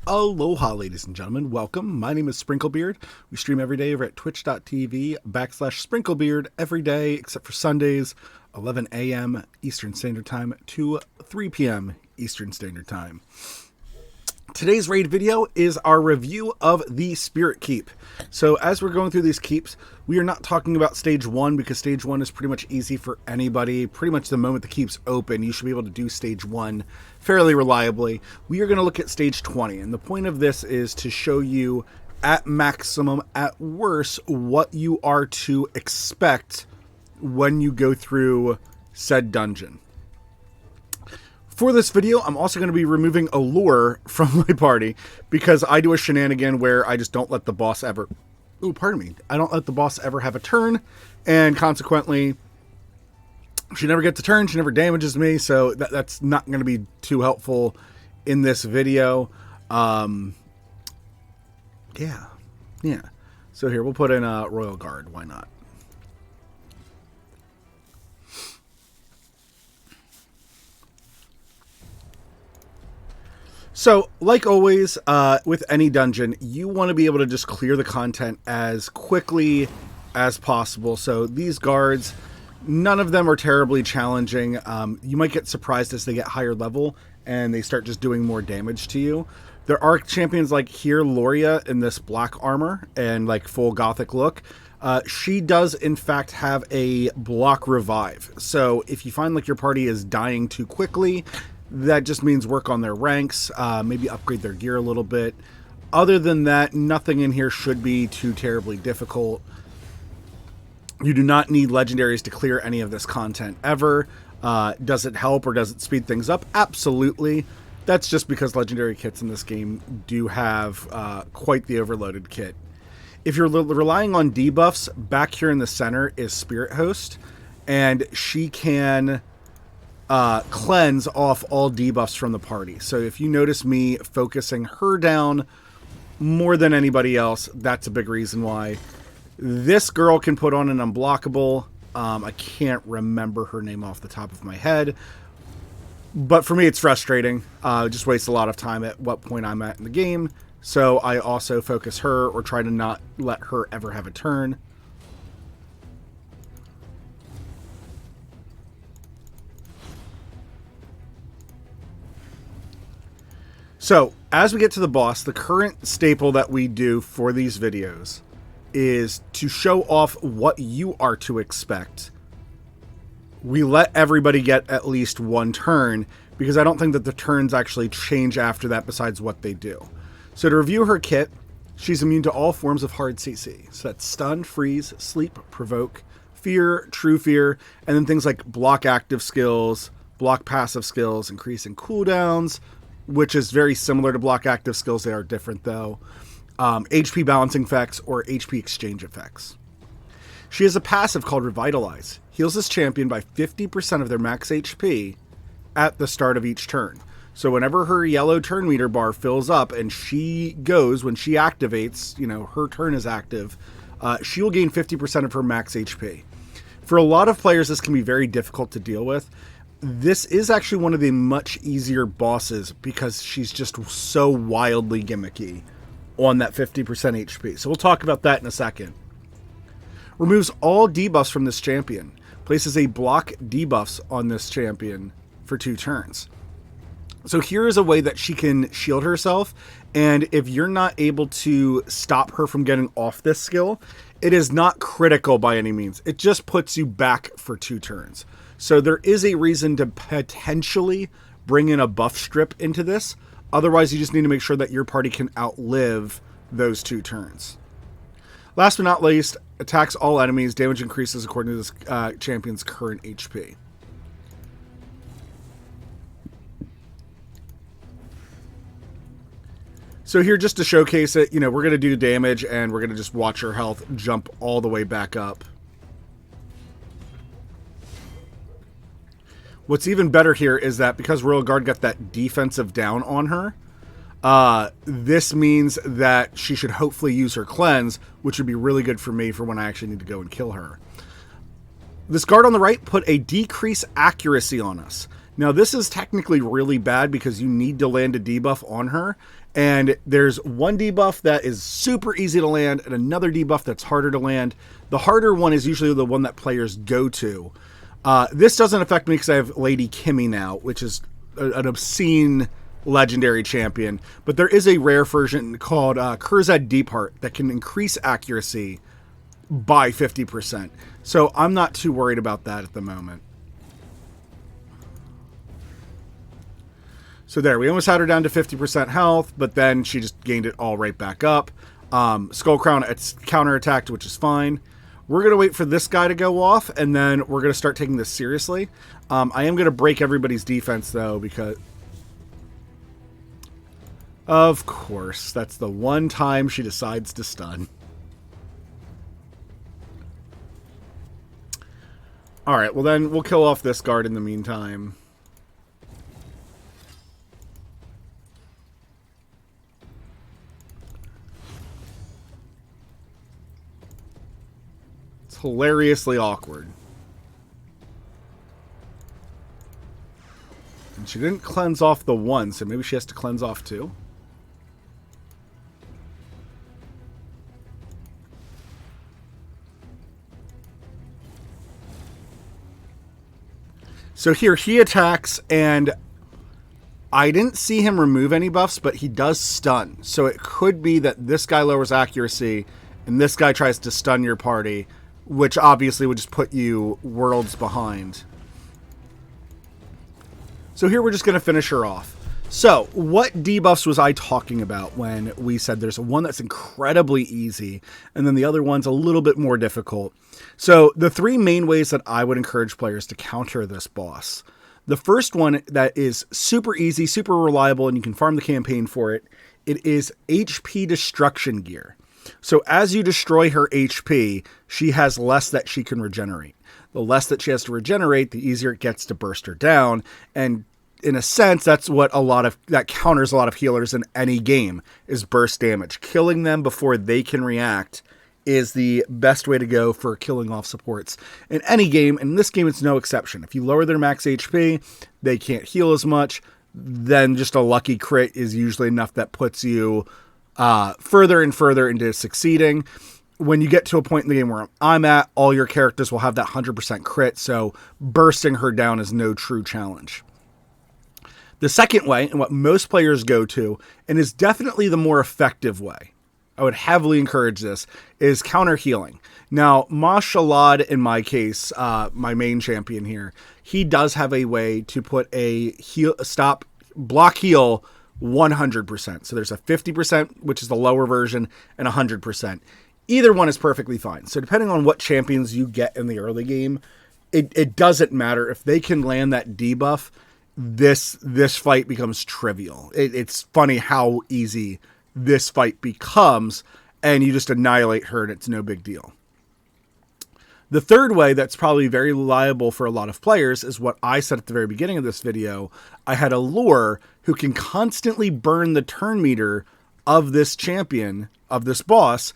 Aloha, ladies and gentlemen. Welcome. My name is SprinkleBeard. We stream every day over at twitch.tv/SprinkleBeard every day, except for Sundays, 11 a.m. Eastern Standard Time to 3 p.m. Eastern Standard Time. Today's raid video is our review of the Spirit Keep. So as we're going through these keeps, we are not talking about stage 1 because stage 1 is pretty much easy for anybody. Pretty much the moment the keep's open, you should be able to do stage 1 fairly reliably. We are going to look at stage 20, and the point of this is to show you at maximum, at worst, what you are to expect when you go through said dungeon. For this video, I'm also going to be removing a lure from my party because I do a shenanigan where I just don't let the boss ever... Ooh, pardon me. I don't let the boss ever have a turn, and consequently, she never gets a turn, she never damages me, so that's not going to be too helpful in this video. Yeah. So here, we'll put in a Royal Guard. Why not? So, like always, with any dungeon, you want to be able to just clear the content as quickly as possible. So these guards, none of them are terribly challenging. You might get surprised as they get higher level and they start just doing more damage to you. There are champions like here, Loria, in this black armor and like full gothic look. She does, in fact, have a block revive. So if you find like your party is dying too quickly, that just means work on their ranks, maybe upgrade their gear a little bit. Other than that, nothing in here should be too terribly difficult. You do not need legendaries to clear any of this content ever. Does it help or does it speed things up? Absolutely. That's just because legendary kits in this game do have quite the overloaded kit. If you're relying on debuffs, back here in the center is Spirit Host, and she can... cleanse off all debuffs from the party. So if you notice me focusing her down more than anybody else, that's a big reason why. This girl can put on an unblockable. I can't remember her name off the top of my head. But for me, it's frustrating. Just wastes a lot of time at what point I'm at in the game. So I also focus her or try to not let her ever have a turn. So, as we get to the boss, the current staple that we do for these videos is to show off what you are to expect. We let everybody get at least one turn, because I don't think that the turns actually change after that besides what they do. So to review her kit, she's immune to all forms of hard CC. So that's stun, freeze, sleep, provoke, fear, true fear, and then things like block active skills, block passive skills, increasing cooldowns, which is very similar to block active skills. They are different though. HP balancing effects or HP exchange effects. She has a passive called Revitalize. Heals this champion by 50% of their max HP at the start of each turn. So whenever her yellow turn meter bar fills up and she goes, when she activates, you know, her turn is active, she will gain 50% of her max HP. For a lot of players, this can be very difficult to deal with. This is actually one of the much easier bosses because she's just so wildly gimmicky on that 50% HP. So we'll talk about that in a second. Removes all debuffs from this champion. Places a block debuffs on this champion for 2 turns. So here is a way that she can shield herself, and if you're not able to stop her from getting off this skill, it is not critical by any means. It just puts you back for 2 turns. So there is a reason to potentially bring in a buff strip into this. Otherwise, you just need to make sure that your party can outlive those 2 turns. Last but not least, attacks all enemies. Damage increases according to this champion's current HP. So here, just to showcase it, you know, we're going to do damage and we're going to just watch her health jump all the way back up. What's even better here is that because Royal Guard got that defensive down on her, this means that she should hopefully use her cleanse, which would be really good for me for when I actually need to go and kill her. This guard on the right put a decrease accuracy on us. Now, this is technically really bad because you need to land a debuff on her. And there's one debuff that is super easy to land and another debuff that's harder to land. The harder one is usually the one that players go to. This doesn't affect me because I have Lady Kimmy now, which is an obscene legendary champion. But there is a rare version called Kurzad Deepheart that can increase accuracy by 50%. So I'm not too worried about that at the moment. So there, we almost had her down to 50% health, but then she just gained it all right back up. Skull Crown, it's counterattacked, which is fine. We're going to wait for this guy to go off, and then we're going to start taking this seriously. I am going to break everybody's defense, though, because... Of course, that's the one time she decides to stun. Alright, well then, we'll kill off this guard in the meantime. Hilariously awkward. And she didn't cleanse off the one, so maybe she has to cleanse off two. So here he attacks, and I didn't see him remove any buffs, but he does stun. So it could be that this guy lowers accuracy and this guy tries to stun your party, which obviously would just put you worlds behind. So here we're just going to finish her off. So what debuffs was I talking about when we said there's one that's incredibly easy and then the other one's a little bit more difficult? So the three main ways that I would encourage players to counter this boss. The first one that is super easy, super reliable, and you can farm the campaign for it, it is HP destruction gear. So as you destroy her HP, she has less that she can regenerate. The less that she has to regenerate, the easier it gets to burst her down. And in a sense, that's what that counters a lot of healers in any game, is burst damage. Killing them before they can react is the best way to go for killing off supports in any game. In this game, it's no exception. If you lower their max HP, they can't heal as much. Then just a lucky crit is usually enough that puts you further and further into succeeding. When you get to a point in the game where I'm at, all your characters will have that 100% crit, so bursting her down is no true challenge. The second way, and what most players go to, and is definitely the more effective way, I would heavily encourage this, is counter healing. Now, Mashalad, in my case, my main champion here, he does have a way to put a block heal 100%. So there's a 50%, which is the lower version, and 100%. Either one is perfectly fine. So depending on what champions you get in the early game, it doesn't matter. If they can land that debuff, this fight becomes trivial. It's funny how easy this fight becomes, and you just annihilate her and it's no big deal. The third way that's probably very reliable for a lot of players is what I said at the very beginning of this video. I had a lure who can constantly burn the turn meter of this champion, of this boss,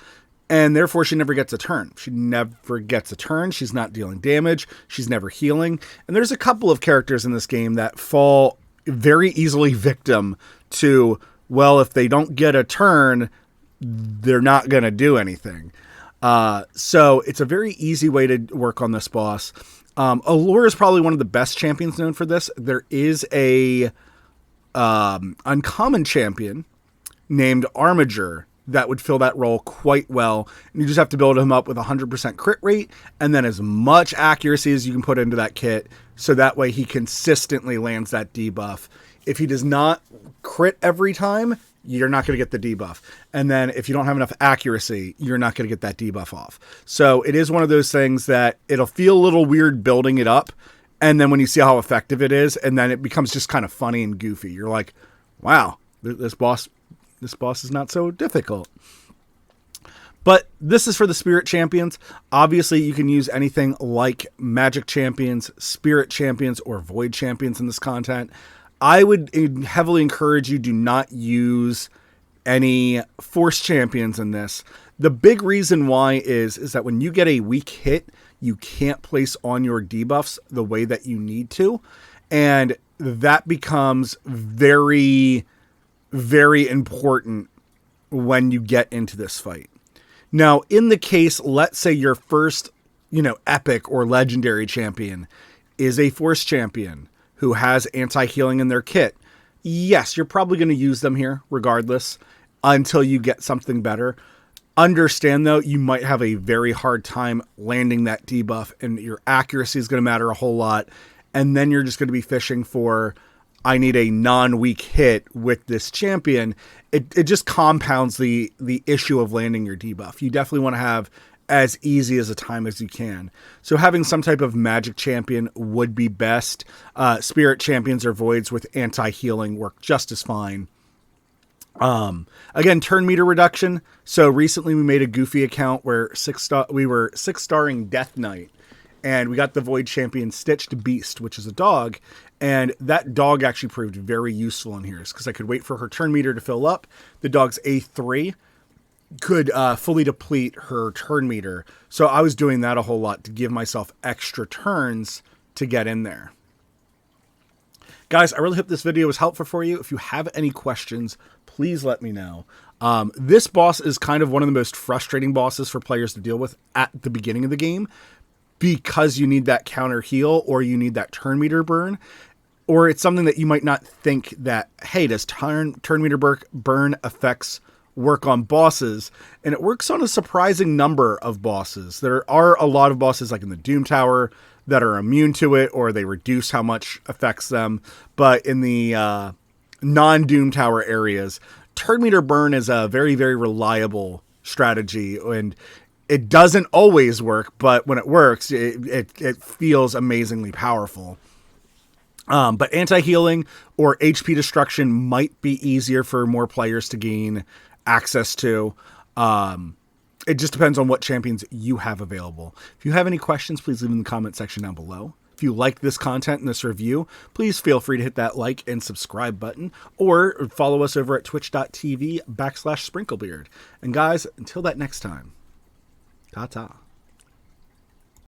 and therefore she never gets a turn. She never gets a turn. She's not dealing damage. She's never healing. And there's a couple of characters in this game that fall very easily victim to, well, if they don't get a turn, they're not going to do anything. So it's a very easy way to work on this boss. Allure is probably one of the best champions known for this. There is a uncommon champion named Armiger that would fill that role quite well. And you just have to build him up with 100% crit rate and then as much accuracy as you can put into that kit, so that way he consistently lands that debuff. If he does not crit every time, you're not going to get the debuff. And then if you don't have enough accuracy, you're not going to get that debuff off. So it is one of those things that it'll feel a little weird building it up. And then when you see how effective it is, and then it becomes just kind of funny and goofy. You're like, wow, this boss is not so difficult. But this is for the spirit champions. Obviously, you can use anything like magic champions, spirit champions, or void champions in this content. I would heavily encourage you do not use any force champions in this. The big reason why is that when you get a weak hit, you can't place on your debuffs the way that you need to. And that becomes very, very important when you get into this fight. Now, in the case, let's say your first, epic or legendary champion is a force champion who has anti-healing in their kit. Yes, you're probably going to use them here regardless until you get something better. Understand, though, you might have a very hard time landing that debuff, and your accuracy is going to matter a whole lot. And then you're just going to be fishing for, I need a non-weak hit with this champion. It just compounds the issue of landing your debuff. You definitely want to have as easy as a time as you can. So having some type of magic champion would be best. Spirit champions or voids with anti-healing work just as fine. Again, turn meter reduction. So recently we made a goofy account where we were 6-starring Death Knight, and we got the Void Champion Stitched Beast, which is a dog. And that dog actually proved very useful in here because I could wait for her turn meter to fill up. The dog's A3 could fully deplete her turn meter. So I was doing that a whole lot to give myself extra turns to get in there. Guys, I really hope this video was helpful for you. If you have any questions, please let me know. This boss is kind of one of the most frustrating bosses for players to deal with at the beginning of the game because you need that counter heal or you need that turn meter burn. Or it's something that you might not think that, hey, does turn meter burn effects work on bosses? And it works on a surprising number of bosses. There are a lot of bosses like in the Doom Tower that are immune to it, or they reduce how much affects them. But in the non-Doom Tower areas, turn meter burn is a very, very reliable strategy, and it doesn't always work, but when it works, it feels amazingly powerful. But anti-healing or HP destruction might be easier for more players to gain access to. It just depends on what champions you have available. If you have any questions, please leave them in the comment section down below. If you like this content and this review, please feel free to hit that like and subscribe button, or follow us over at twitch.tv/SprinkleBeard. And guys, until that next time, ta-ta.